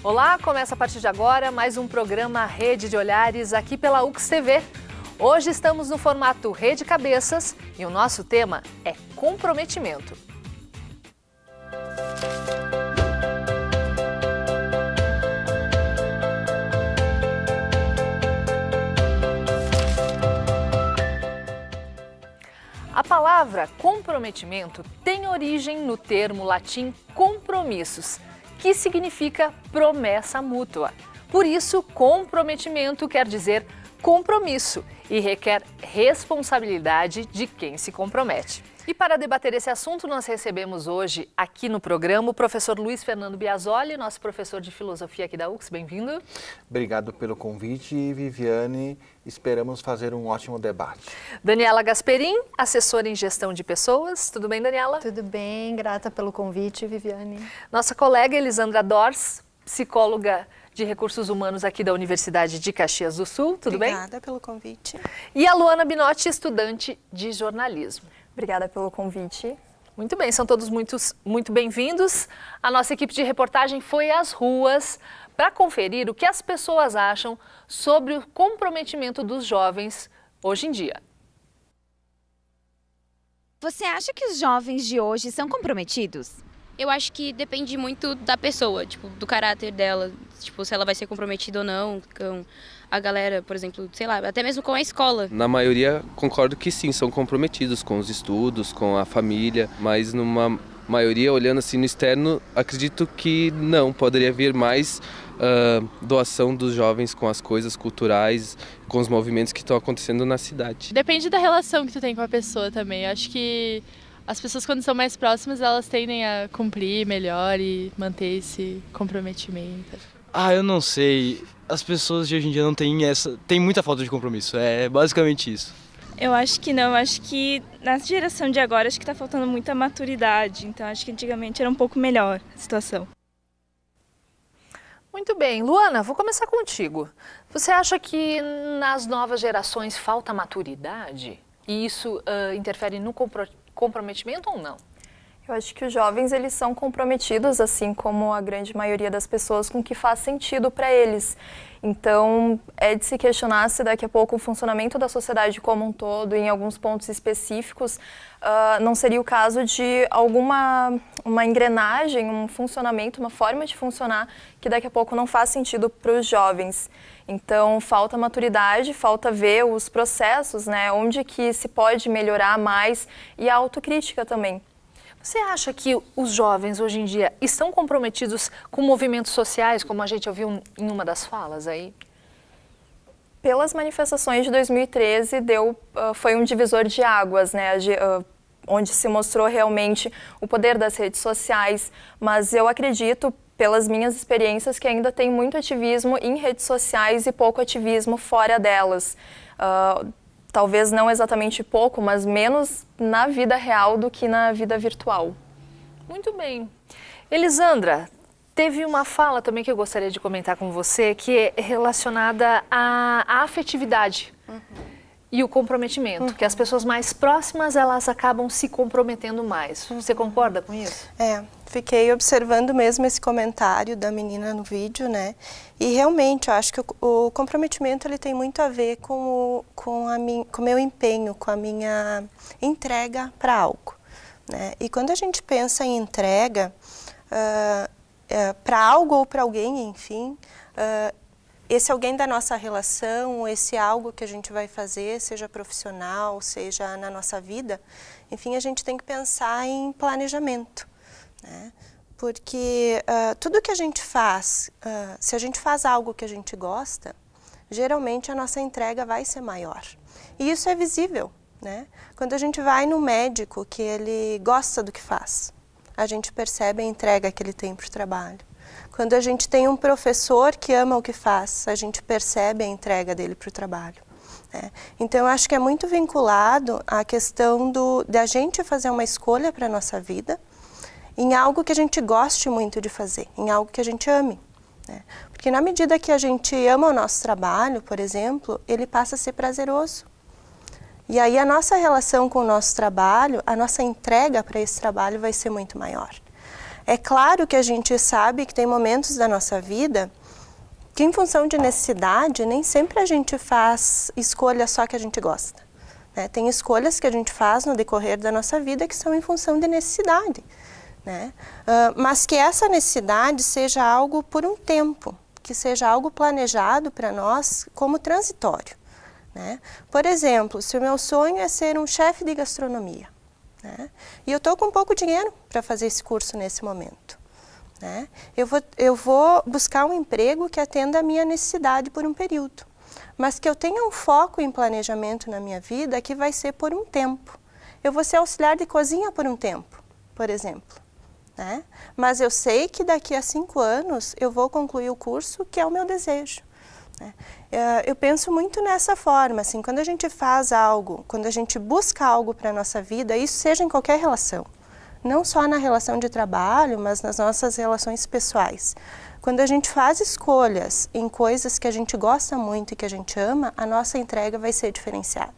Olá, começa a partir de agora mais um programa Rede de Olhares aqui pela UX TV. Hoje estamos no formato Rede Cabeças e o nosso tema é comprometimento. A palavra comprometimento tem origem no termo latim compromissus, que significa promessa mútua. Por isso, comprometimento quer dizer compromisso e requer responsabilidade de quem se compromete. E para debater esse assunto, nós recebemos hoje aqui no programa o professor Luiz Fernando Biasoli, nosso professor de filosofia aqui da UX. Bem-vindo. Obrigado pelo convite, Viviane. Esperamos fazer um ótimo debate. Daniela Gasperin, assessora em gestão de pessoas. Tudo bem, Daniela? Tudo bem, grata pelo convite, Viviane. Nossa colega Elisandra Dors, psicóloga de Recursos Humanos aqui da Universidade de Caxias do Sul. Tudo bem? Obrigada pelo convite. E a Luana Binotti, estudante de jornalismo. Obrigada pelo convite. Muito bem, são todos muito bem-vindos. A nossa equipe de reportagem foi às ruas para conferir o que as pessoas acham sobre o comprometimento dos jovens hoje em dia. Você acha que os jovens de hoje são comprometidos? Eu acho que depende muito da pessoa, tipo, do caráter dela, tipo, se ela vai ser comprometida ou não com a galera, por exemplo, sei lá, até mesmo com a escola. Na maioria, concordo que sim, são comprometidos com os estudos, com a família, mas numa maioria, olhando assim no externo, acredito que não, poderia haver mais doação dos jovens com as coisas culturais, com os movimentos que estão acontecendo na cidade. Depende da relação que tu tem com a pessoa também, eu acho que as pessoas, quando são mais próximas, elas tendem a cumprir melhor e manter esse comprometimento. Eu não sei. As pessoas de hoje em dia não têm tem muita falta de compromisso. É basicamente isso. Eu acho que não. Acho que na geração de agora, acho que está faltando muita maturidade. Então, acho que antigamente era um pouco melhor a situação. Muito bem. Luana, vou começar contigo. Você acha que nas novas gerações falta maturidade? E isso interfere no comprometimento ou não? Eu acho que os jovens, eles são comprometidos, assim como a grande maioria das pessoas, com o que faz sentido para eles. Então, é de se questionar se daqui a pouco o funcionamento da sociedade como um todo, em alguns pontos específicos, não seria o caso de uma engrenagem, um funcionamento, uma forma de funcionar que daqui a pouco não faz sentido para os jovens. Então, falta maturidade, falta ver os processos, né, onde que se pode melhorar mais e a autocrítica também. Você acha que os jovens hoje em dia estão comprometidos com movimentos sociais, como a gente ouviu em uma das falas aí? Pelas manifestações de 2013, foi um divisor de águas, né? Onde se mostrou realmente o poder das redes sociais, mas eu acredito, pelas minhas experiências, que ainda tem muito ativismo em redes sociais e pouco ativismo fora delas. Talvez não exatamente pouco, mas menos na vida real do que na vida virtual. Muito bem. Elisandra, teve uma fala também que eu gostaria de comentar com você, que é relacionada à afetividade e o comprometimento, que as pessoas mais próximas, elas acabam se comprometendo mais. Você concorda com isso? Fiquei observando mesmo esse comentário da menina no vídeo, né? E realmente, eu acho que o comprometimento ele tem muito a ver com o meu empenho, com a minha entrega para algo, né? E quando a gente pensa em entrega para algo ou para alguém, enfim, esse alguém da nossa relação, esse algo que a gente vai fazer, seja profissional, seja na nossa vida, enfim, a gente tem que pensar em planejamento, né? Porque tudo que a gente faz, se a gente faz algo que a gente gosta, geralmente a nossa entrega vai ser maior. E isso é visível, né? Quando a gente vai no médico que ele gosta do que faz, a gente percebe a entrega que ele tem para o trabalho. Quando a gente tem um professor que ama o que faz, a gente percebe a entrega dele para o trabalho, né? Então, eu acho que é muito vinculado à questão da gente fazer uma escolha para a nossa vida em algo que a gente goste muito de fazer, em algo que a gente ame, né? Porque na medida que a gente ama o nosso trabalho, por exemplo, ele passa a ser prazeroso. E aí a nossa relação com o nosso trabalho, a nossa entrega para esse trabalho vai ser muito maior. É claro que a gente sabe que tem momentos da nossa vida que, em função de necessidade, nem sempre a gente faz escolha só que a gente gosta, né? Tem escolhas que a gente faz no decorrer da nossa vida que são em função de necessidade, né? Mas que essa necessidade seja algo por um tempo, que seja algo planejado para nós como transitório, né? Por exemplo, se o meu sonho é ser um chefe de gastronomia, né? E eu estou com pouco dinheiro para fazer esse curso nesse momento, né? Eu vou buscar um emprego que atenda a minha necessidade por um período, mas que eu tenha um foco em planejamento na minha vida que vai ser por um tempo. Eu vou ser auxiliar de cozinha por um tempo, por exemplo, né? Mas eu sei que daqui a 5 anos eu vou concluir o curso que é o meu desejo, né? Eu penso muito nessa forma, assim, quando a gente faz algo, quando a gente busca algo para a nossa vida, isso seja em qualquer relação, não só na relação de trabalho, mas nas nossas relações pessoais. Quando a gente faz escolhas em coisas que a gente gosta muito e que a gente ama, a nossa entrega vai ser diferenciada.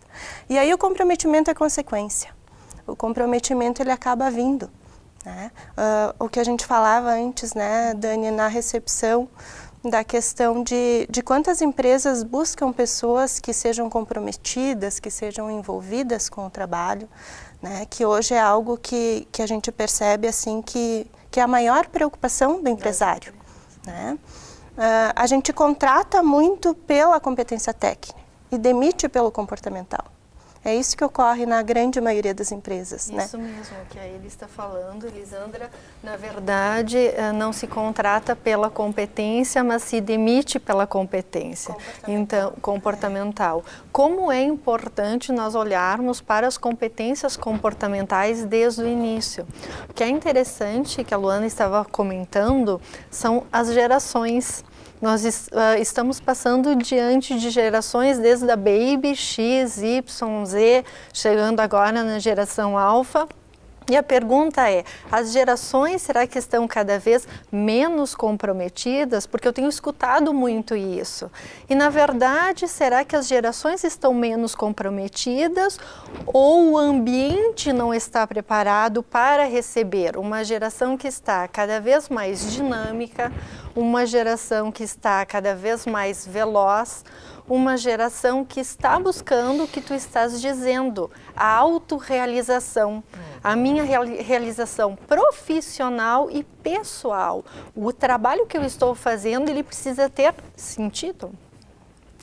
E aí o comprometimento é consequência. O comprometimento, ele acaba vindo, né? O que a gente falava antes, né, Dani, na recepção, da questão de quantas empresas buscam pessoas que sejam comprometidas, que sejam envolvidas com o trabalho, né? Que hoje é algo que a gente percebe assim que é a maior preocupação do empresário, né? A gente contrata muito pela competência técnica e demite pelo comportamental. É isso que ocorre na grande maioria das empresas, né? Isso mesmo, que a Eli está falando, Elisandra. Na verdade, não se contrata pela competência, mas se demite pela competência. Então, comportamental. Como é importante nós olharmos para as competências comportamentais desde o início. O que é interessante, que a Luana estava comentando, são as gerações. Nós estamos passando diante de gerações desde a Baby, X, Y, Z, chegando agora na geração Alpha. E a pergunta é, as gerações será que estão cada vez menos comprometidas? Porque eu tenho escutado muito isso. E na verdade, será que as gerações estão menos comprometidas ou o ambiente não está preparado para receber uma geração que está cada vez mais dinâmica, uma geração que está cada vez mais veloz, uma geração que está buscando o que tu estás dizendo, a autorrealização, a minha realização profissional e pessoal. O trabalho que eu estou fazendo, ele precisa ter sentido.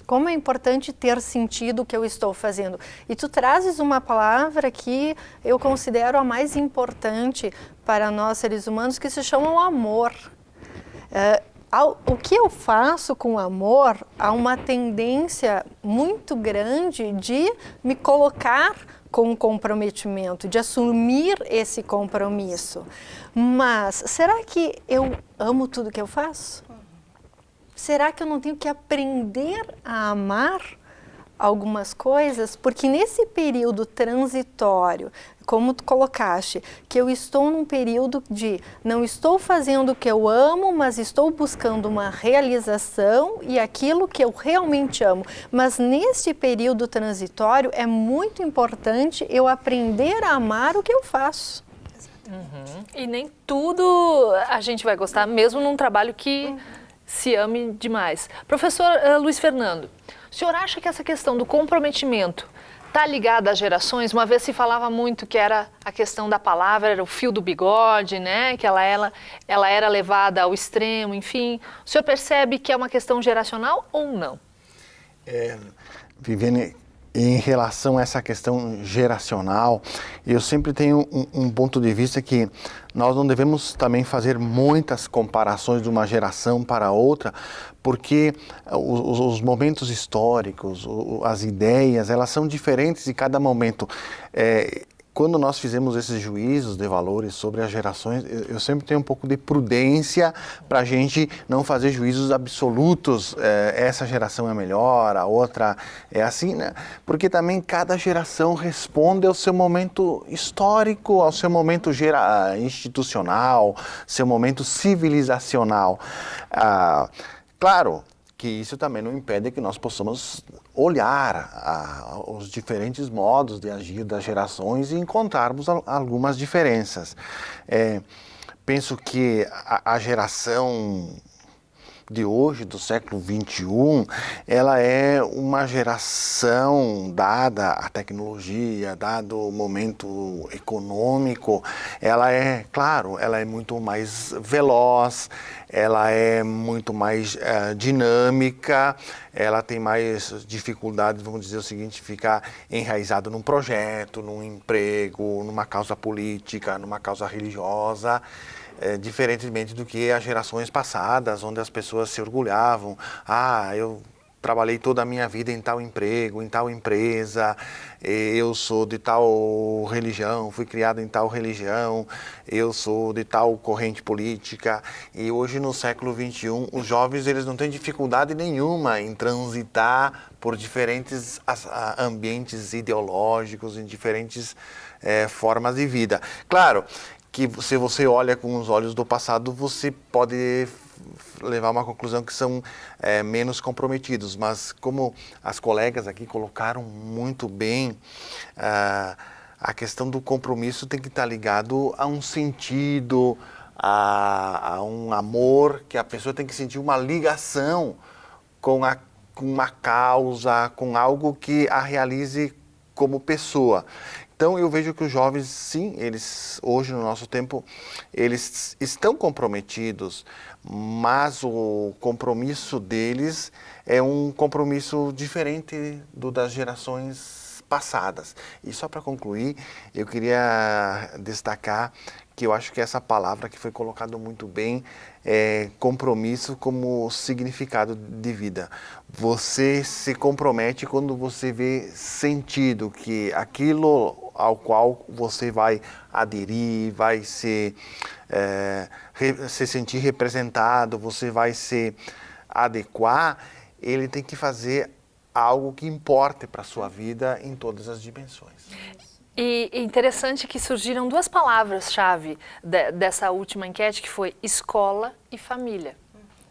Como é importante ter sentido o que eu estou fazendo. E tu trazes uma palavra que eu considero a mais importante para nós seres humanos, que se chama amor. O que eu faço com amor, há uma tendência muito grande de me colocar com comprometimento, de assumir esse compromisso. Mas será que eu amo tudo que eu faço? Será que eu não tenho que aprender a amar algumas coisas? Porque nesse período transitório, como tu colocaste, que eu estou num período de não estou fazendo o que eu amo, mas estou buscando uma realização e aquilo que eu realmente amo. Mas neste período transitório é muito importante eu aprender a amar o que eu faço. E nem tudo a gente vai gostar, mesmo num trabalho que se ame demais. Professor Luiz Fernando, o senhor acha que essa questão do comprometimento está ligada às gerações? Uma vez se falava muito que era a questão da palavra, era o fio do bigode, né? Que ela era levada ao extremo, enfim. O senhor percebe que é uma questão geracional ou não? Viviane, em relação a essa questão geracional, eu sempre tenho um ponto de vista que nós não devemos também fazer muitas comparações de uma geração para outra, porque os momentos históricos, as ideias, elas são diferentes em cada momento. Quando nós fizemos esses juízos de valores sobre as gerações, eu sempre tenho um pouco de prudência para a gente não fazer juízos absolutos, essa geração é melhor, a outra é assim, né? Porque também cada geração responde ao seu momento histórico, ao seu momento institucional, seu momento civilizacional. Claro que isso também não impede que nós possamos olhar os diferentes modos de agir das gerações e encontrarmos algumas diferenças. penso que a geração de hoje, do século XXI, ela é uma geração, dada a tecnologia, dado o momento econômico, ela é, claro, ela é muito mais veloz, ela é muito mais dinâmica, ela tem mais dificuldades, vamos dizer o seguinte, ficar enraizado num projeto, num emprego, numa causa política, numa causa religiosa, diferentemente do que as gerações passadas, onde as pessoas se orgulhavam. Eu trabalhei toda a minha vida em tal emprego, em tal empresa, eu sou de tal religião, fui criado em tal religião, eu sou de tal corrente política. E hoje, no século XXI, os jovens eles não têm dificuldade nenhuma em transitar por diferentes ambientes ideológicos, em diferentes formas de vida. Claro que se você olha com os olhos do passado, você pode levar uma conclusão que são menos comprometidos, mas como as colegas aqui colocaram muito bem, a questão do compromisso tem que estar ligado a um sentido, a um amor, que a pessoa tem que sentir uma ligação com uma causa, com algo que a realize como pessoa. Então eu vejo que os jovens, sim, eles hoje no nosso tempo, eles estão comprometidos, mas o compromisso deles é um compromisso diferente do das gerações passadas. E só para concluir, eu queria destacar que eu acho que essa palavra que foi colocada muito bem é compromisso como significado de vida. Você se compromete quando você vê sentido, que aquilo ao qual você vai aderir, vai se sentir representado, você vai se adequar, ele tem que fazer algo que importe para a sua vida em todas as dimensões. E é interessante que surgiram duas palavras-chave dessa última enquete, que foi escola e família.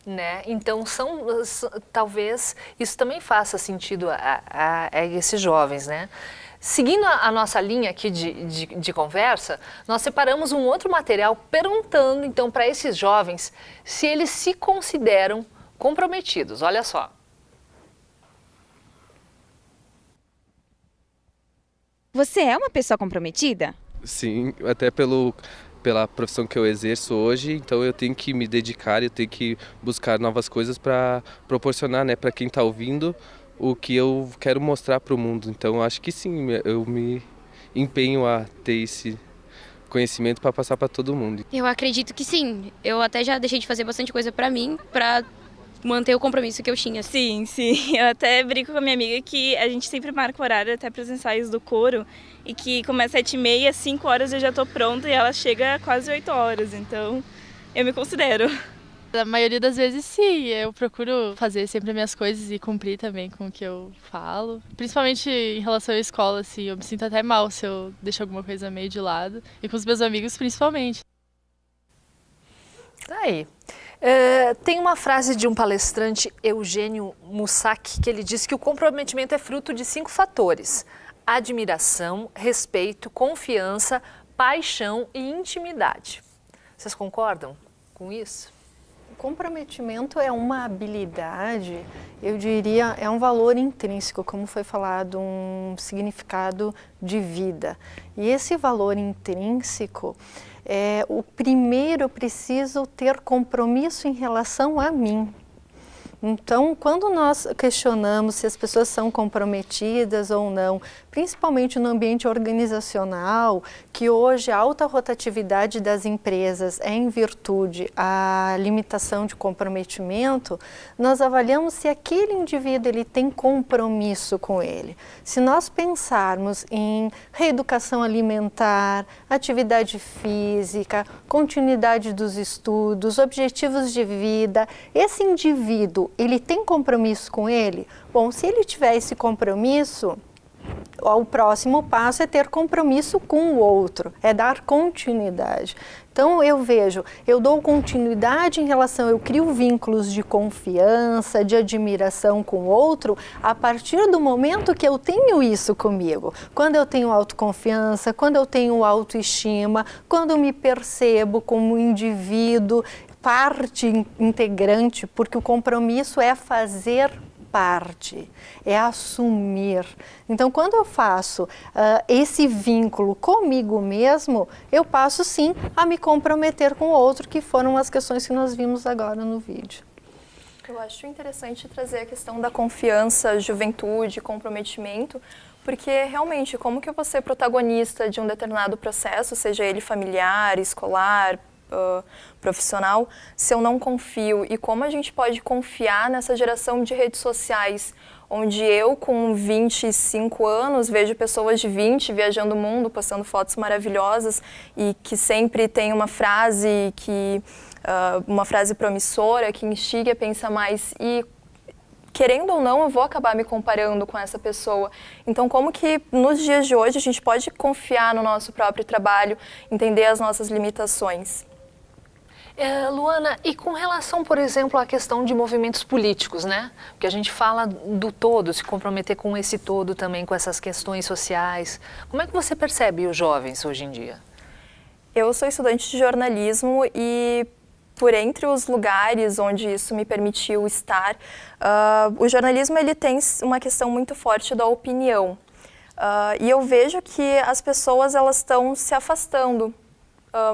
Né? Então, talvez isso também faça sentido a esses jovens, né? Seguindo a nossa linha aqui de conversa, nós separamos um outro material perguntando, então, para esses jovens se eles se consideram comprometidos. Olha só. Você é uma pessoa comprometida? Sim, até pela profissão que eu exerço hoje, então eu tenho que me dedicar, eu tenho que buscar novas coisas para proporcionar, né, para quem está ouvindo, o que eu quero mostrar para o mundo. Então acho que sim, eu me empenho a ter esse conhecimento para passar para todo mundo. Eu acredito que sim. Eu até já deixei de fazer bastante coisa para mim, para manter o compromisso que eu tinha. Sim. Eu até brinco com a minha amiga que a gente sempre marca o horário até para os ensaios do coro e que começa às 7h30, 5 horas eu já estou pronta e ela chega quase 8 horas. Então, eu me considero. A maioria das vezes, sim. Eu procuro fazer sempre as minhas coisas e cumprir também com o que eu falo. Principalmente em relação à escola, assim, eu me sinto até mal se eu deixo alguma coisa meio de lado. E com os meus amigos, principalmente. Tá aí. Tem uma frase de um palestrante, Eugênio Mussac, que ele diz que o comprometimento é fruto de 5 fatores: admiração, respeito, confiança, paixão e intimidade. Vocês concordam com isso? O comprometimento é uma habilidade, eu diria, é um valor intrínseco, como foi falado, um significado de vida. E esse valor intrínseco, o primeiro eu preciso ter compromisso em relação a mim. Então, quando nós questionamos se as pessoas são comprometidas ou não, principalmente no ambiente organizacional, que hoje a alta rotatividade das empresas é em virtude à limitação de comprometimento, nós avaliamos se aquele indivíduo ele tem compromisso com ele. Se nós pensarmos em reeducação alimentar, atividade física, continuidade dos estudos, objetivos de vida, esse indivíduo ele tem compromisso com ele? Bom, se ele tiver esse compromisso, o próximo passo é ter compromisso com o outro, é dar continuidade. Então eu vejo, eu dou continuidade em relação, eu crio vínculos de confiança, de admiração com o outro, a partir do momento que eu tenho isso comigo. Quando eu tenho autoconfiança, quando eu tenho autoestima, quando eu me percebo como indivíduo, parte integrante, porque o compromisso é fazer parte, é assumir. Então, quando eu faço esse vínculo comigo mesmo, eu passo sim a me comprometer com o outro, que foram as questões que nós vimos agora no vídeo. Eu acho interessante trazer a questão da confiança, juventude, comprometimento, porque realmente, como que eu vou ser protagonista de um determinado processo, seja ele familiar, escolar, profissional, se eu não confio? E como a gente pode confiar nessa geração de redes sociais, onde eu com 25 anos vejo pessoas de 20 viajando o mundo, postando fotos maravilhosas e que sempre tem uma frase uma frase promissora que instiga a pensar mais, e querendo ou não, eu vou acabar me comparando com essa pessoa. Então, como que nos dias de hoje a gente pode confiar no nosso próprio trabalho, entender as nossas limitações? Luana, e com relação, por exemplo, à questão de movimentos políticos, né? Porque a gente fala do todo, se comprometer com esse todo também, com essas questões sociais. Como é que você percebe os jovens hoje em dia? Eu sou estudante de jornalismo e, por entre os lugares onde isso me permitiu estar, o jornalismo ele tem uma questão muito forte da opinião. E eu vejo que as pessoas elas estão se afastando.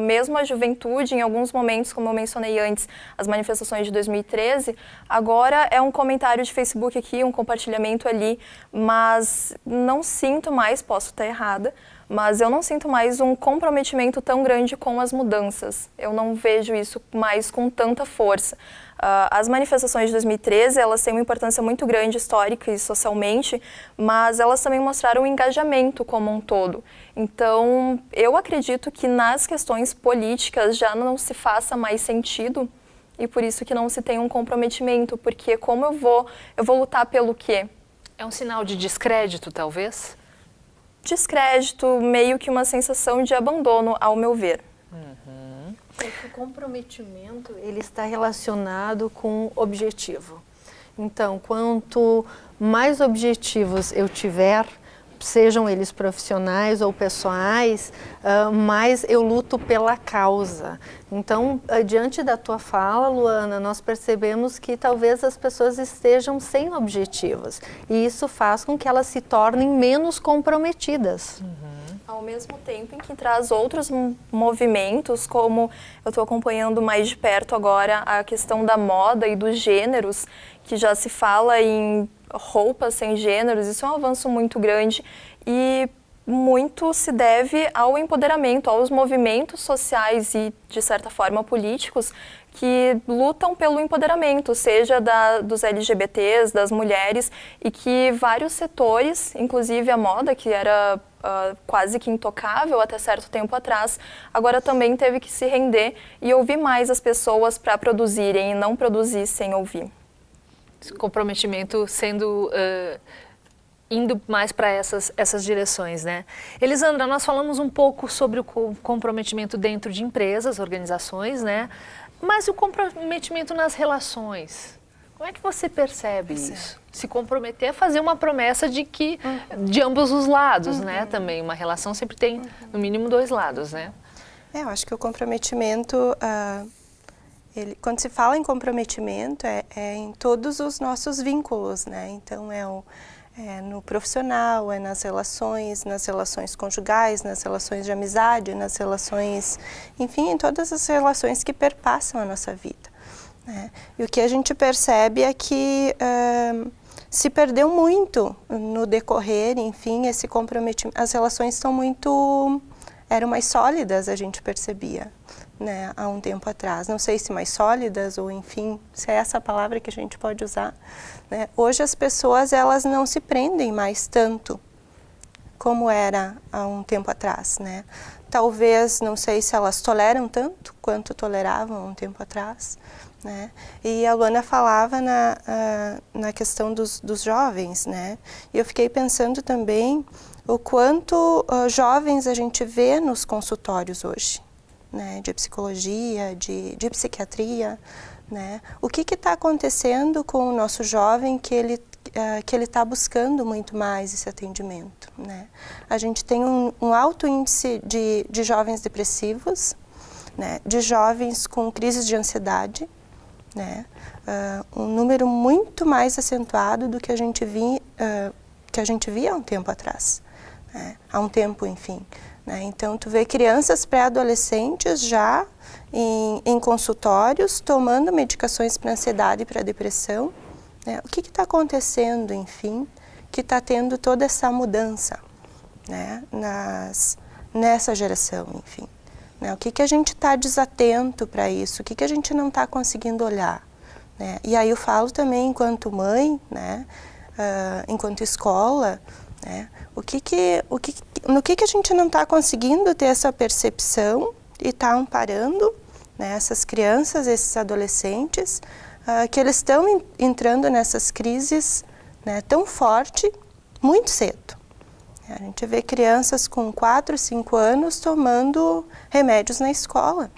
Mesmo a juventude, em alguns momentos, como eu mencionei antes, as manifestações de 2013, agora é um comentário de Facebook aqui, um compartilhamento ali, mas não sinto mais, posso estar errada, mas eu não sinto mais um comprometimento tão grande com as mudanças. Eu não vejo isso mais com tanta força. As manifestações de 2013, elas têm uma importância muito grande histórica e socialmente, mas elas também mostraram o engajamento como um todo. Então, eu acredito que nas questões políticas já não se faça mais sentido e por isso que não se tem um comprometimento, porque como eu vou lutar pelo quê? É um sinal de descrédito, talvez? Descrédito, meio que uma sensação de abandono, ao meu ver. É que o comprometimento ele está relacionado com objetivo. Então, quanto mais objetivos eu tiver, sejam eles profissionais ou pessoais, mais eu luto pela causa. Então, diante da tua fala, Luana, nós percebemos que talvez as pessoas estejam sem objetivos. E isso faz com que elas se tornem menos comprometidas. Ao mesmo tempo em que traz outros movimentos, como eu estou acompanhando mais de perto agora a questão da moda e dos gêneros, que já se fala em roupas sem gêneros, isso é um avanço muito grande e muito se deve ao empoderamento, aos movimentos sociais e, de certa forma, políticos que lutam pelo empoderamento, seja dos LGBTs, das mulheres, e que vários setores, inclusive a moda, que era quase que intocável até certo tempo atrás, agora também teve que se render e ouvir mais as pessoas para produzirem e não produzir sem ouvir. Esse comprometimento sendo indo mais para essas direções, né? Elisandra, nós falamos um pouco sobre o comprometimento dentro de empresas, organizações, né? Mas o comprometimento nas relações, como é que você percebe isso? Se comprometer a fazer uma promessa de que, de ambos os lados, né? Também, uma relação sempre tem, no mínimo, dois lados, né? Eu acho que o comprometimento, quando se fala em comprometimento, é em todos os nossos vínculos, né? Então, é no profissional, é nas relações conjugais, nas relações de amizade, nas relações, enfim, em todas as relações que perpassam a nossa vida, né? E o que a gente percebe é que se perdeu muito no decorrer, enfim, esse comprometimento. As relações eram mais sólidas, a gente percebia, né, há um tempo atrás. Não sei se mais sólidas ou, enfim, se é essa palavra que a gente pode usar, né? Hoje as pessoas, elas não se prendem mais tanto como era há um tempo atrás, né? Talvez, não sei se elas toleram tanto quanto toleravam há um tempo atrás, né? E a Luana falava na questão dos jovens, né? E eu fiquei pensando também o quanto jovens a gente vê nos consultórios hoje, né, de psicologia, de psiquiatria, né? O que está acontecendo com o nosso jovem que ele está buscando muito mais esse atendimento, né? A gente tem um alto índice de jovens depressivos, né, de jovens com crises de ansiedade, né, um número muito mais acentuado do que a gente via há um tempo atrás, né, há um tempo, enfim. Né? Então, tu vê crianças pré-adolescentes já em consultórios tomando medicações para ansiedade e para depressão. Né? O que está acontecendo, enfim, que está tendo toda essa mudança, né, nessa geração, enfim. Né? O que a gente está desatento para isso? O que a gente não está conseguindo olhar? Né? E aí eu falo também enquanto mãe, né, enquanto escola, né, no que a gente não está conseguindo ter essa percepção e está amparando, né, essas crianças, esses adolescentes, que eles estão entrando nessas crises, né, tão forte, muito cedo. A gente vê crianças com 4, 5 anos tomando remédios na escola.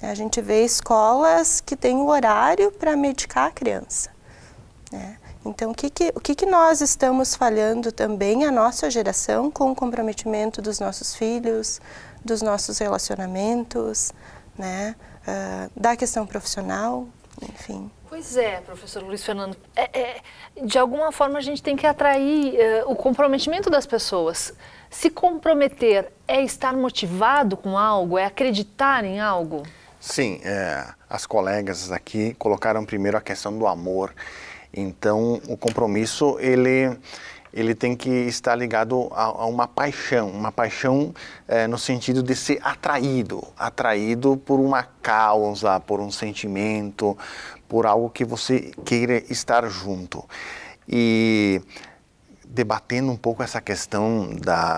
A gente vê escolas que têm o horário para medicar a criança. Né? Então, o que nós estamos falhando também, a nossa geração, com o comprometimento dos nossos filhos, dos nossos relacionamentos, né? Da questão profissional, enfim. Pois é, professor Luiz Fernando, de alguma forma a gente tem que atrair o comprometimento das pessoas. Se comprometer é estar motivado com algo, é acreditar em algo? Sim, as colegas aqui colocaram primeiro a questão do amor. Então, o compromisso, ele tem que estar ligado a uma paixão no sentido de ser atraído por uma causa, por um sentimento, por algo que você queira estar junto. E debatendo um pouco essa questão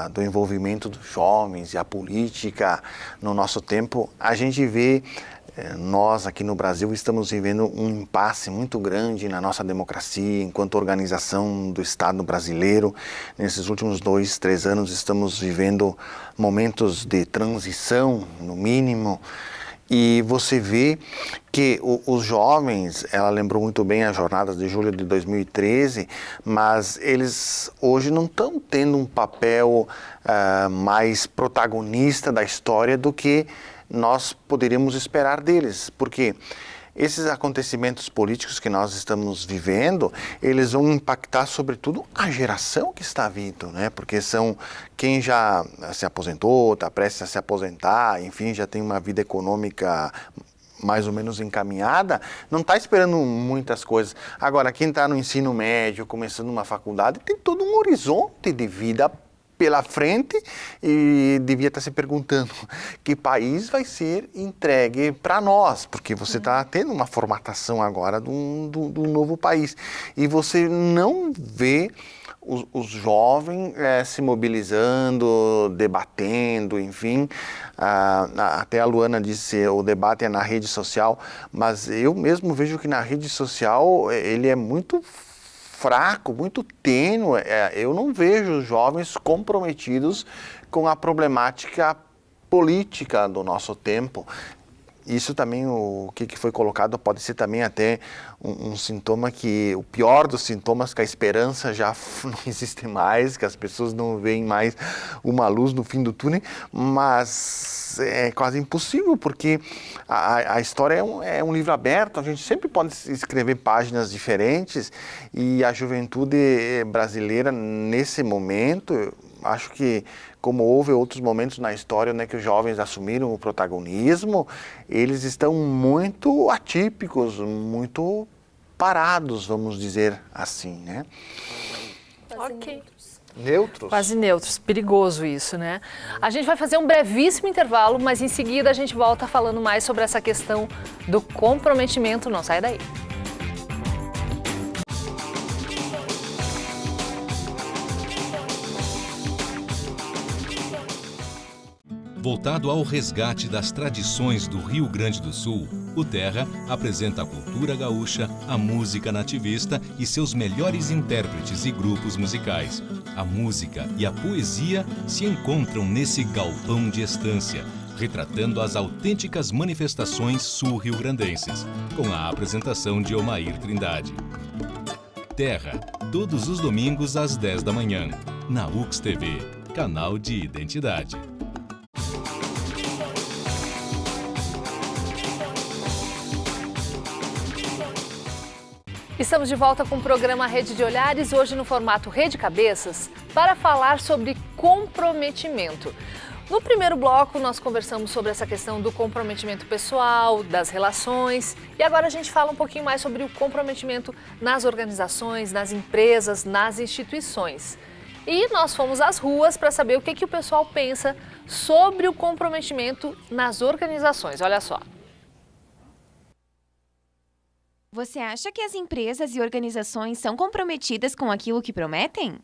do envolvimento dos jovens e a política no nosso tempo, a gente vê, nós aqui no Brasil estamos vivendo um impasse muito grande na nossa democracia, enquanto organização do Estado brasileiro. Nesses últimos 2, 3 anos estamos vivendo momentos de transição, no mínimo, e você vê que os jovens, ela lembrou muito bem as jornadas de julho de 2013, mas eles hoje não estão tendo um papel mais protagonista da história do que nós poderíamos esperar deles, porque esses acontecimentos políticos que nós estamos vivendo, eles vão impactar sobretudo a geração que está vindo, né? Porque são quem já se aposentou, está prestes a se aposentar, enfim, já tem uma vida econômica mais ou menos encaminhada, não está esperando muitas coisas. Agora, quem está no ensino médio, começando uma faculdade, tem todo um horizonte de vida pela frente e devia estar se perguntando que país vai ser entregue para nós, porque você está tendo uma formatação agora de um novo país e você não vê os jovens se mobilizando, debatendo, enfim. Até a Luana disse, o debate é na rede social, mas eu mesmo vejo que na rede social ele é muito fraco, muito tênue. Eu não vejo os jovens comprometidos com a problemática política do nosso tempo. Isso também, o que foi colocado, pode ser também até um sintoma que, o pior dos sintomas, que a esperança já não existe mais, que as pessoas não veem mais uma luz no fim do túnel, mas é quase impossível, porque a história é um livro aberto, a gente sempre pode escrever páginas diferentes, e a juventude brasileira, nesse momento, acho que, como houve outros momentos na história, né, que os jovens assumiram o protagonismo, eles estão muito atípicos, muito parados, vamos dizer assim, né? Ok. Neutros? Quase neutros. Perigoso isso, né? A gente vai fazer um brevíssimo intervalo, mas em seguida a gente volta falando mais sobre essa questão do comprometimento. Não sai daí. Voltado ao resgate das tradições do Rio Grande do Sul, o Terra apresenta a cultura gaúcha, a música nativista e seus melhores intérpretes e grupos musicais. A música e a poesia se encontram nesse galpão de estância, retratando as autênticas manifestações sul-riograndenses, com a apresentação de Omair Trindade. Terra, todos os domingos às 10 da manhã, na UX TV, canal de identidade. Estamos de volta com o programa Rede de Olhares, hoje no formato Rede Cabeças, para falar sobre comprometimento. No primeiro bloco, nós conversamos sobre essa questão do comprometimento pessoal, das relações, e agora a gente fala um pouquinho mais sobre o comprometimento nas organizações, nas empresas, nas instituições. E nós fomos às ruas para saber o que o pessoal pensa sobre o comprometimento nas organizações. Olha só. Você acha que as empresas e organizações são comprometidas com aquilo que prometem?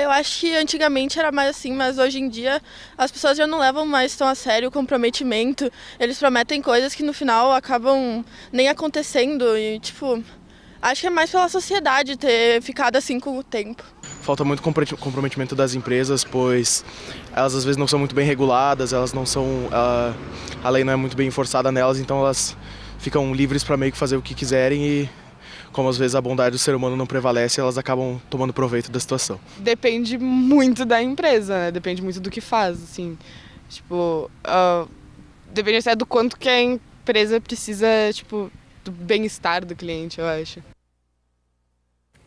Eu acho que antigamente era mais assim, mas hoje em dia as pessoas já não levam mais tão a sério o comprometimento. Eles prometem coisas que no final acabam nem acontecendo e, acho que é mais pela sociedade ter ficado assim com o tempo. Falta muito comprometimento das empresas, pois elas às vezes não são muito bem reguladas, elas não são, a lei não é muito bem enforçada nelas, então elas ficam livres para meio que fazer o que quiserem e, como às vezes a bondade do ser humano não prevalece, elas acabam tomando proveito da situação. Depende muito da empresa, né? Depende muito do que faz, assim. Depende até do quanto que a empresa precisa, do bem-estar do cliente, eu acho.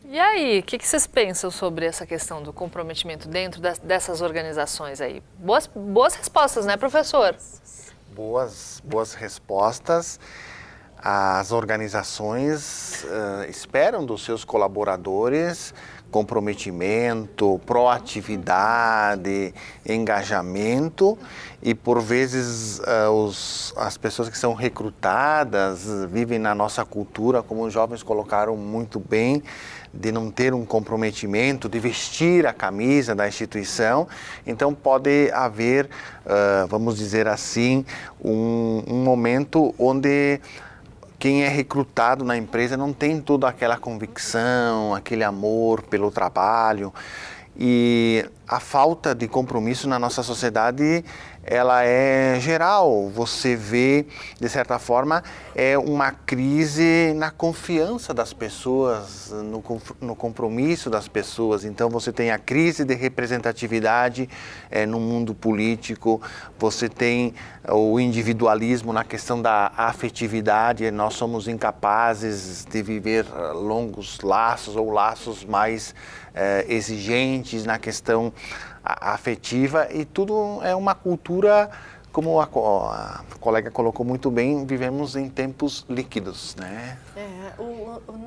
E aí, o que vocês pensam sobre essa questão do comprometimento dentro dessas organizações aí? Boas respostas, né, professor? Boas respostas. As organizações esperam dos seus colaboradores comprometimento, proatividade, engajamento e, por vezes, as pessoas que são recrutadas vivem na nossa cultura, como os jovens colocaram muito bem, de não ter um comprometimento, de vestir a camisa da instituição. Então pode haver, vamos dizer assim, um momento onde quem é recrutado na empresa não tem toda aquela convicção, aquele amor pelo trabalho. E a falta de compromisso na nossa sociedade, ela é geral. Você vê, de certa forma, é uma crise na confiança das pessoas, no compromisso das pessoas. Então, você tem a crise de representatividade no mundo político, você tem o individualismo na questão da afetividade. Nós somos incapazes de viver longos laços ou laços mais exigentes na questão afetiva, e tudo é uma cultura, como a colega colocou muito bem, vivemos em tempos líquidos, né?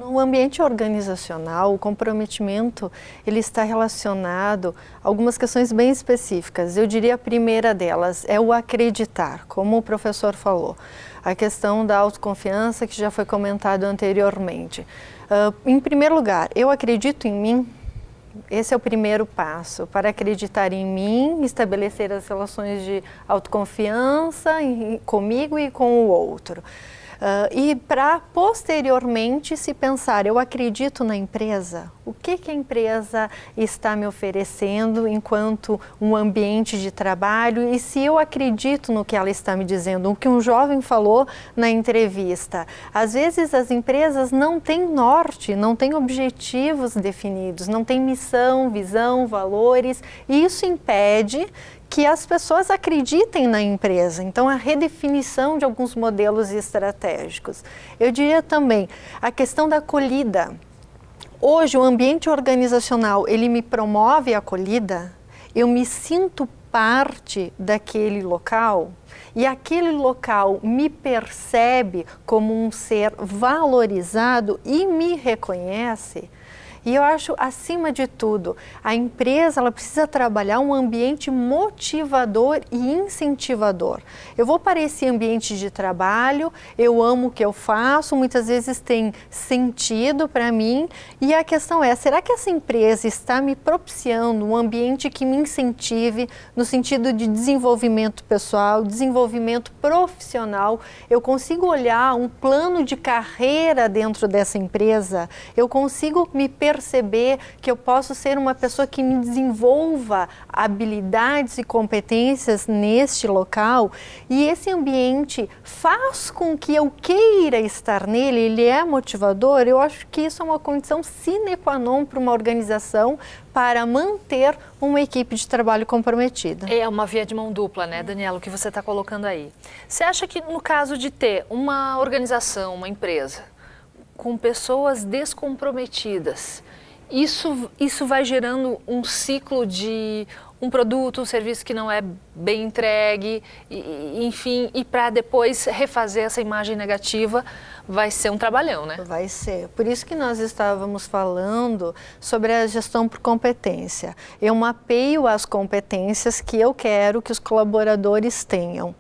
No ambiente organizacional, o comprometimento ele está relacionado a algumas questões bem específicas. Eu diria a primeira delas é o acreditar, como o professor falou. A questão da autoconfiança, que já foi comentado anteriormente. Em primeiro lugar, eu acredito em mim. Esse é o primeiro passo, para acreditar em mim, estabelecer as relações de autoconfiança comigo e com o outro. E para posteriormente se pensar, eu acredito na empresa, o que a empresa está me oferecendo enquanto um ambiente de trabalho, e se eu acredito no que ela está me dizendo, o que um jovem falou na entrevista. Às vezes as empresas não têm norte, não têm objetivos definidos, não têm missão, visão, valores, e isso impede que as pessoas acreditem na empresa. Então, a redefinição de alguns modelos estratégicos. Eu diria também a questão da acolhida. Hoje, o ambiente organizacional, ele me promove a acolhida, eu me sinto parte daquele local e aquele local me percebe como um ser valorizado e me reconhece. E eu acho, acima de tudo, a empresa ela precisa trabalhar um ambiente motivador e incentivador. Eu vou para esse ambiente de trabalho, eu amo o que eu faço, muitas vezes tem sentido para mim. E a questão é, será que essa empresa está me propiciando um ambiente que me incentive no sentido de desenvolvimento pessoal, desenvolvimento profissional? Eu consigo olhar um plano de carreira dentro dessa empresa? Eu consigo me perceber perceber que eu posso ser uma pessoa que me desenvolva habilidades e competências neste local, e esse ambiente faz com que eu queira estar nele, ele é motivador, eu acho que isso é uma condição sine qua non para uma organização para manter uma equipe de trabalho comprometida. É uma via de mão dupla, né, Daniela, o que você está colocando aí. Você acha que no caso de ter uma organização, uma empresa, com pessoas descomprometidas, isso vai gerando um ciclo de um produto, um serviço que não é bem entregue, enfim, e para depois refazer essa imagem negativa, vai ser um trabalhão, né? Vai ser. Por isso que nós estávamos falando sobre a gestão por competência. Eu mapeio as competências que eu quero que os colaboradores tenham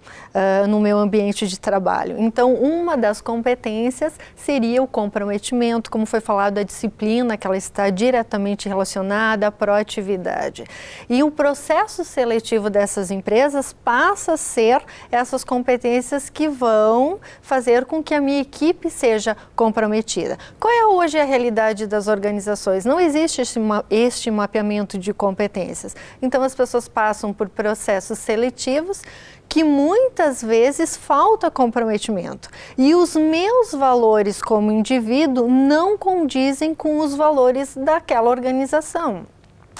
no meu ambiente de trabalho. Então, uma das competências seria o comprometimento, como foi falado, a disciplina, que ela está diretamente relacionada à proatividade. E o processo seletivo dessas empresas passa a ser essas competências que vão fazer com que a minha equipe seja comprometida. Qual é hoje a realidade das organizações? Não existe este mapeamento de competências. Então, as pessoas passam por processos seletivos que muitas vezes falta comprometimento. E os meus valores como indivíduo não condizem com os valores daquela organização.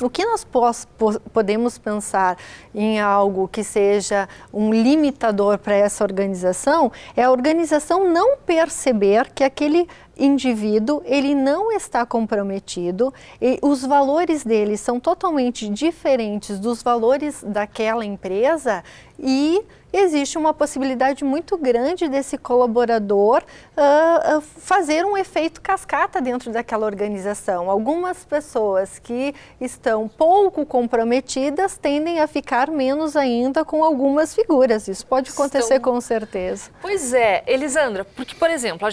O que nós podemos pensar em algo que seja um limitador para essa organização é a organização não perceber que aquele indivíduo, ele não está comprometido, e os valores dele são totalmente diferentes dos valores daquela empresa e existe uma possibilidade muito grande desse colaborador fazer um efeito cascata dentro daquela organização. Algumas pessoas que estão pouco comprometidas tendem a ficar menos ainda com algumas figuras. Isso pode acontecer com certeza. Pois é, Elisandra, porque, por exemplo,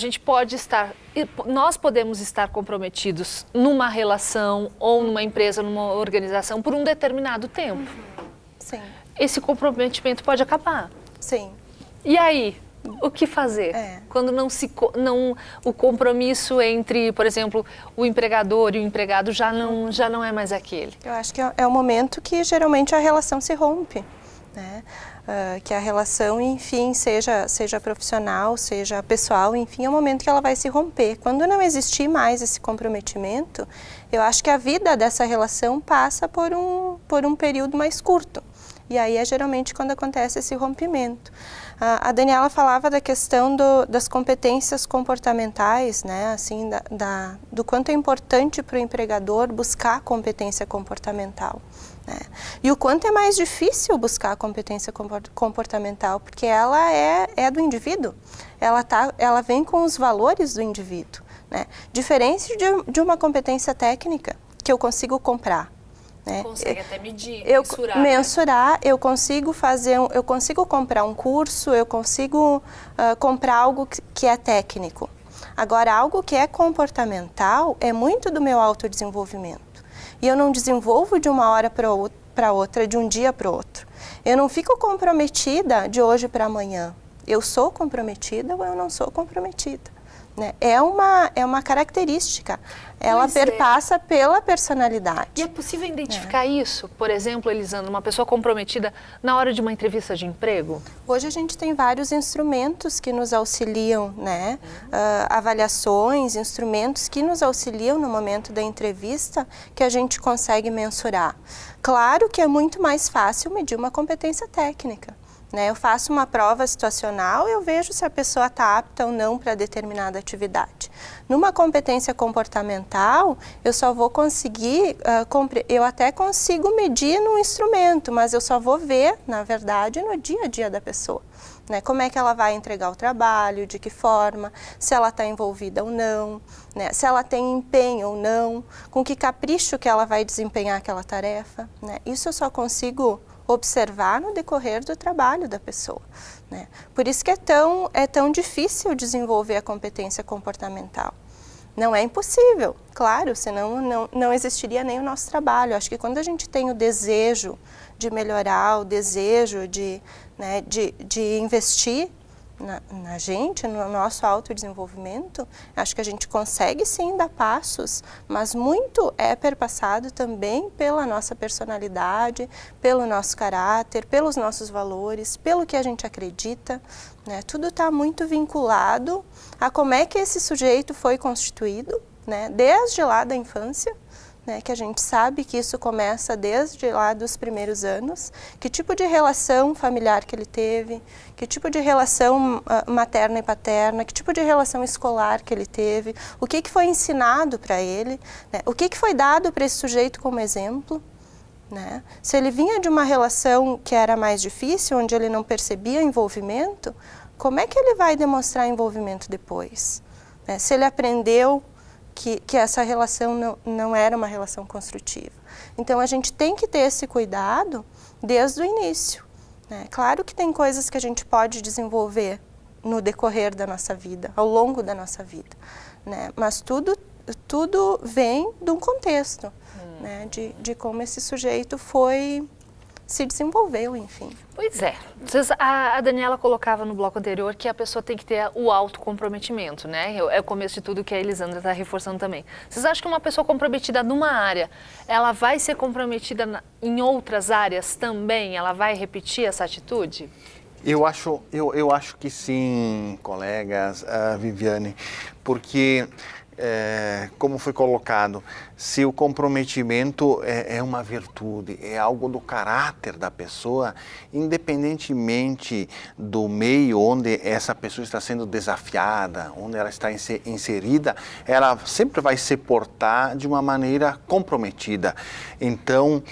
nós podemos estar comprometidos numa relação ou numa empresa, numa organização por um determinado tempo. Sim. Esse comprometimento pode acabar. Sim. E aí, o que fazer? Quando o compromisso entre, por exemplo, o empregador e o empregado já não é mais aquele? Eu acho que é o momento que geralmente a relação se rompe, né? Que a relação, enfim, seja profissional, seja pessoal, enfim, é o momento que ela vai se romper. Quando não existir mais esse comprometimento, eu acho que a vida dessa relação passa por um período mais curto. E aí é geralmente quando acontece esse rompimento. A Daniela falava da questão das competências comportamentais, né? Assim, do quanto é importante para o empregador buscar competência comportamental. Né? E o quanto é mais difícil buscar a competência comportamental, porque ela é do indivíduo, ela vem com os valores do indivíduo. Né? Diferente de uma competência técnica que eu consigo comprar. Né? Consegue até medir, mensurar, eu consigo eu consigo comprar um curso, eu consigo comprar algo que é técnico. Agora, algo que é comportamental é muito do meu autodesenvolvimento. E eu não desenvolvo de uma hora para outra, de um dia para o outro. Eu não fico comprometida de hoje para amanhã. Eu sou comprometida ou eu não sou comprometida. Né? É uma característica, ela perpassa pela personalidade. E é possível identificar isso? Por exemplo, Elisandra, uma pessoa comprometida na hora de uma entrevista de emprego? Hoje a gente tem vários instrumentos que nos auxiliam, né? Avaliações, instrumentos que nos auxiliam no momento da entrevista que a gente consegue mensurar. Claro que é muito mais fácil medir uma competência técnica. Né? Eu faço uma prova situacional e eu vejo se a pessoa está apta ou não para determinada atividade. Numa competência comportamental, eu só vou conseguir, eu até consigo medir num instrumento, mas eu só vou ver, na verdade, no dia a dia da pessoa. Né? Como é que ela vai entregar o trabalho, de que forma, se ela está envolvida ou não, né? Se ela tem empenho ou não, com que capricho que ela vai desempenhar aquela tarefa. Né? Isso eu só consigo observar no decorrer do trabalho da pessoa. Né? Por isso que é tão difícil desenvolver a competência comportamental. Não é impossível, claro, senão não existiria nem o nosso trabalho. Acho que quando a gente tem o desejo de melhorar, o desejo de investir, na gente, no nosso autodesenvolvimento, acho que a gente consegue sim dar passos, mas muito é perpassado também pela nossa personalidade, pelo nosso caráter, pelos nossos valores, pelo que a gente acredita, né? Tudo está muito vinculado a como é que esse sujeito foi constituído, né? Desde lá da infância, né, que a gente sabe que isso começa desde lá dos primeiros anos, que tipo de relação familiar que ele teve, que tipo de relação materna e paterna, que tipo de relação escolar que ele teve, o que foi ensinado para ele, né, o que foi dado para esse sujeito como exemplo. Né? Se ele vinha de uma relação que era mais difícil, onde ele não percebia envolvimento, como é que ele vai demonstrar envolvimento depois? Né? Se ele aprendeu que essa relação não era uma relação construtiva. Então, a gente tem que ter esse cuidado desde o início. Né? Claro que tem coisas que a gente pode desenvolver no decorrer da nossa vida, ao longo da nossa vida. Né? Mas tudo vem de um contexto, né? De como esse sujeito se desenvolveu, enfim. Pois é. A Daniela colocava no bloco anterior que a pessoa tem que ter o autocomprometimento, né? É o começo de tudo que a Elisandra está reforçando também. Vocês acham que uma pessoa comprometida numa área, ela vai ser comprometida em outras áreas também? Ela vai repetir essa atitude? Eu acho que sim, colegas, Viviane, porque... como foi colocado, se o comprometimento é uma virtude, é algo do caráter da pessoa, independentemente do meio onde essa pessoa está sendo desafiada, onde ela está inserida, ela sempre vai se portar de uma maneira comprometida. Então,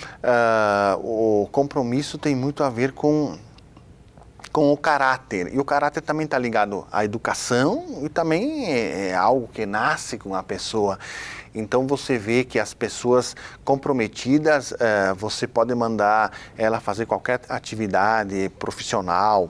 o compromisso tem muito a ver com o caráter, e o caráter também está ligado à educação e também é algo que nasce com a pessoa. Então você vê que as pessoas comprometidas, você pode mandar ela fazer qualquer atividade profissional,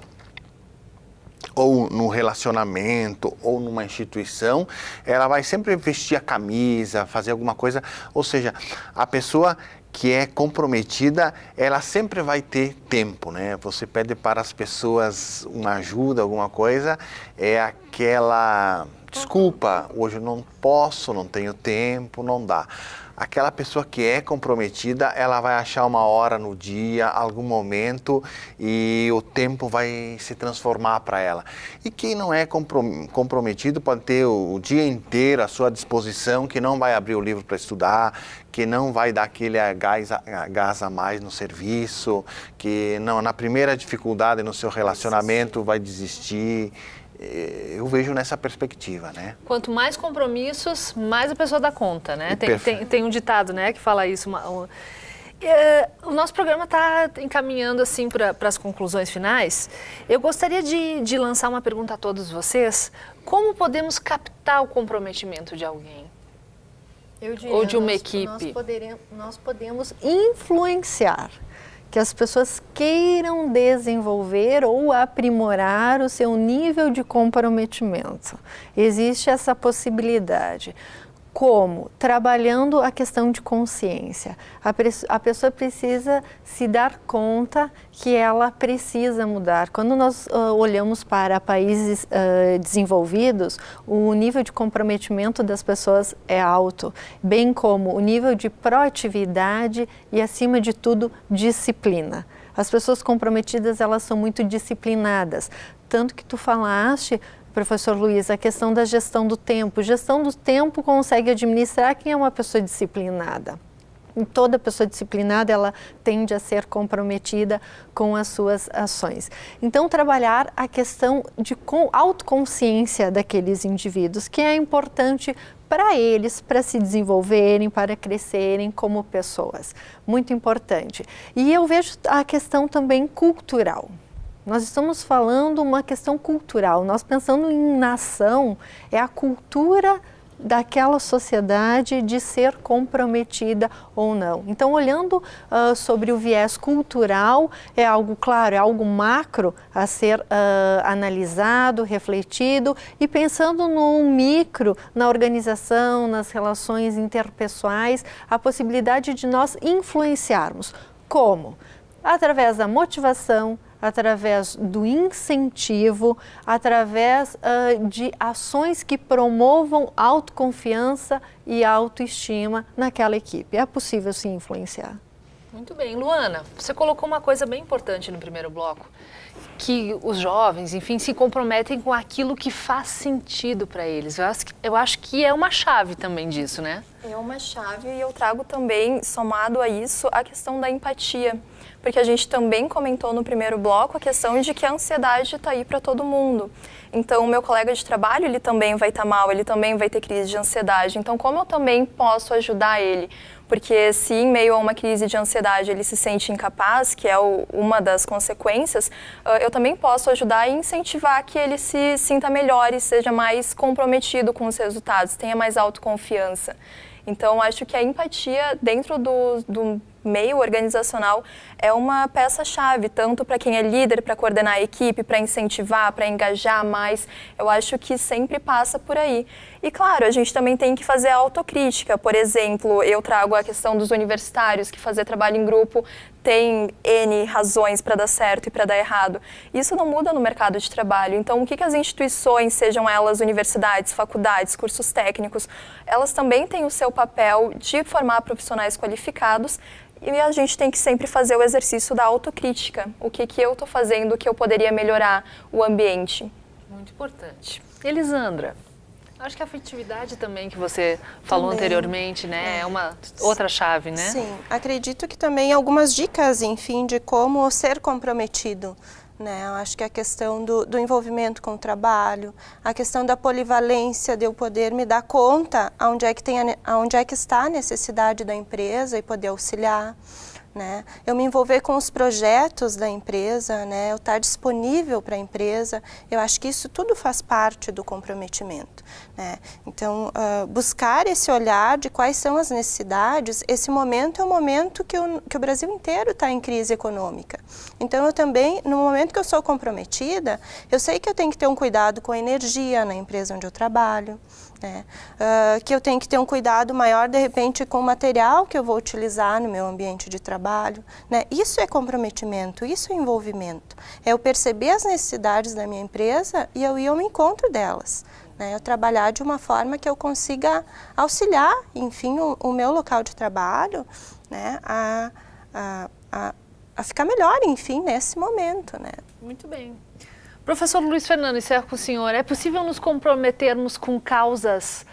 ou no relacionamento, ou numa instituição, ela vai sempre vestir a camisa, fazer alguma coisa, ou seja, a pessoa que é comprometida, ela sempre vai ter tempo, né? Você pede para as pessoas uma ajuda, alguma coisa, é aquela desculpa, hoje eu não posso, não tenho tempo, não dá. Aquela pessoa que é comprometida, ela vai achar uma hora no dia, algum momento, e o tempo vai se transformar para ela. E quem não é comprometido pode ter o dia inteiro à sua disposição, que não vai abrir o livro para estudar, que não vai dar aquele gás a mais no serviço, que não, na primeira dificuldade no seu relacionamento vai desistir. Eu vejo nessa perspectiva, né? Quanto mais compromissos, mais a pessoa dá conta, né? Tem um ditado, né, que fala isso. O nosso programa está encaminhando assim para as conclusões finais. Eu gostaria de lançar uma pergunta a todos vocês. Como podemos captar o comprometimento de alguém? Ou de uma equipe? Nós podemos influenciar que as pessoas queiram desenvolver ou aprimorar o seu nível de comprometimento. Existe essa possibilidade. Como? Trabalhando a questão de consciência. A pessoa precisa se dar conta que ela precisa mudar. Quando nós olhamos para países desenvolvidos, o nível de comprometimento das pessoas é alto, bem como o nível de proatividade e, acima de tudo, disciplina. As pessoas comprometidas, elas são muito disciplinadas. Tanto que tu falaste, professor Luiz, a questão da gestão do tempo. Gestão do tempo consegue administrar quem é uma pessoa disciplinada. E toda pessoa disciplinada, ela tende a ser comprometida com as suas ações. Então, trabalhar a questão de autoconsciência daqueles indivíduos, que é importante para eles, para se desenvolverem, para crescerem como pessoas. Muito importante. E eu vejo a questão também cultural. Nós estamos falando uma questão cultural. Nós pensando em nação, é a cultura daquela sociedade de ser comprometida ou não. Então, olhando sobre o viés cultural, é algo claro, é algo macro a ser analisado, refletido, e pensando no micro, na organização, nas relações interpessoais, a possibilidade de nós influenciarmos. Como? Através da motivação, através do incentivo, através de ações que promovam autoconfiança e autoestima naquela equipe. É possível sim influenciar. Muito bem. Luana, você colocou uma coisa bem importante no primeiro bloco, que os jovens, enfim, se comprometem com aquilo que faz sentido para eles. Eu acho que é uma chave também disso, né? É uma chave e eu trago também, somado a isso, a questão da empatia. Porque a gente também comentou no primeiro bloco a questão de que a ansiedade está aí para todo mundo. Então, o meu colega de trabalho, ele também vai estar mal, ele também vai ter crise de ansiedade. Então, como eu também posso ajudar ele? Porque se em meio a uma crise de ansiedade ele se sente incapaz, que é uma das consequências, eu também posso ajudar e incentivar que ele se sinta melhor e seja mais comprometido com os resultados, tenha mais autoconfiança. Então, acho que a empatia dentro do meio organizacional é uma peça-chave, tanto para quem é líder, para coordenar a equipe, para incentivar, para engajar mais. Eu acho que sempre passa por aí. E, claro, a gente também tem que fazer a autocrítica. Por exemplo, eu trago a questão dos universitários, que fazer trabalho em grupo tem N razões para dar certo e para dar errado. Isso não muda no mercado de trabalho. Então, o que as instituições, sejam elas universidades, faculdades, cursos técnicos, elas também têm o seu papel de formar profissionais qualificados. E a gente tem que sempre fazer o exercício da autocrítica. O que eu estou fazendo, o que eu poderia melhorar o ambiente. Muito importante. Elisandra, acho que a afetividade também que você falou anteriormente, né? É uma outra chave, né? Sim, acredito que também algumas dicas, enfim, de como ser comprometido. Né? Eu acho que a questão do envolvimento com o trabalho, a questão da polivalência, de eu poder me dar conta aonde é que está a necessidade da empresa e poder auxiliar. Né? Eu me envolver com os projetos da empresa, né? Eu estar disponível para a empresa, eu acho que isso tudo faz parte do comprometimento. Né? Então, buscar esse olhar de quais são as necessidades, esse momento é um momento que o Brasil inteiro está em crise econômica. Então, eu também, no momento que eu sou comprometida, eu sei que eu tenho que ter um cuidado com a energia na empresa onde eu trabalho, né? Que eu tenho que ter um cuidado maior, de repente, com o material que eu vou utilizar no meu ambiente de trabalho. Né? Isso é comprometimento, isso é envolvimento. É eu perceber as necessidades da minha empresa e eu ir ao encontro delas. Né? Eu trabalhar de uma forma que eu consiga auxiliar, enfim, o meu local de trabalho, né? a ficar melhor, enfim, nesse momento. Né? Muito bem. Professor Luiz Fernando, encerro com o senhor. É possível nos comprometermos com causas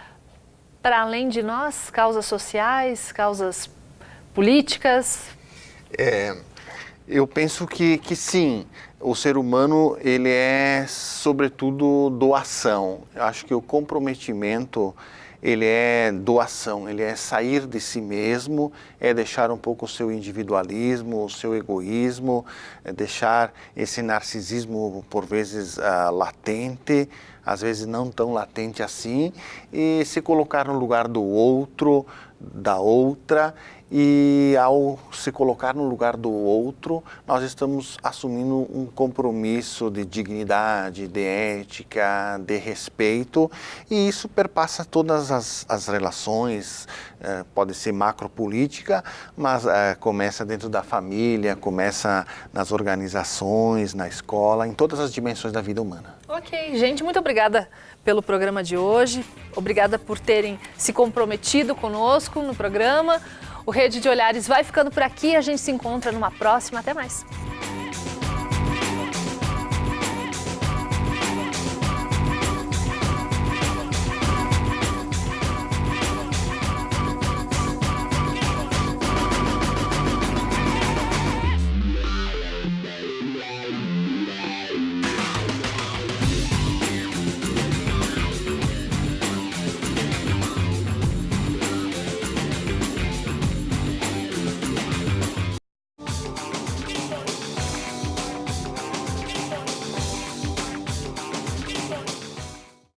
para além de nós? Causas sociais, causas políticas? Eu penso que sim. O ser humano, ele é, sobretudo, doação. Eu acho que o comprometimento, ele é doação, ele é sair de si mesmo, é deixar um pouco o seu individualismo, o seu egoísmo, é deixar esse narcisismo, por vezes, latente, às vezes não tão latente assim, e se colocar no lugar do outro, da outra. E ao se colocar no lugar do outro, nós estamos assumindo um compromisso de dignidade, de ética, de respeito, e isso perpassa todas as relações, pode ser macropolítica, mas começa dentro da família, começa nas organizações, na escola, em todas as dimensões da vida humana. Ok, gente, muito obrigada pelo programa de hoje, obrigada por terem se comprometido conosco no programa. O Rede de Olhares vai ficando por aqui, a gente se encontra numa próxima, até mais.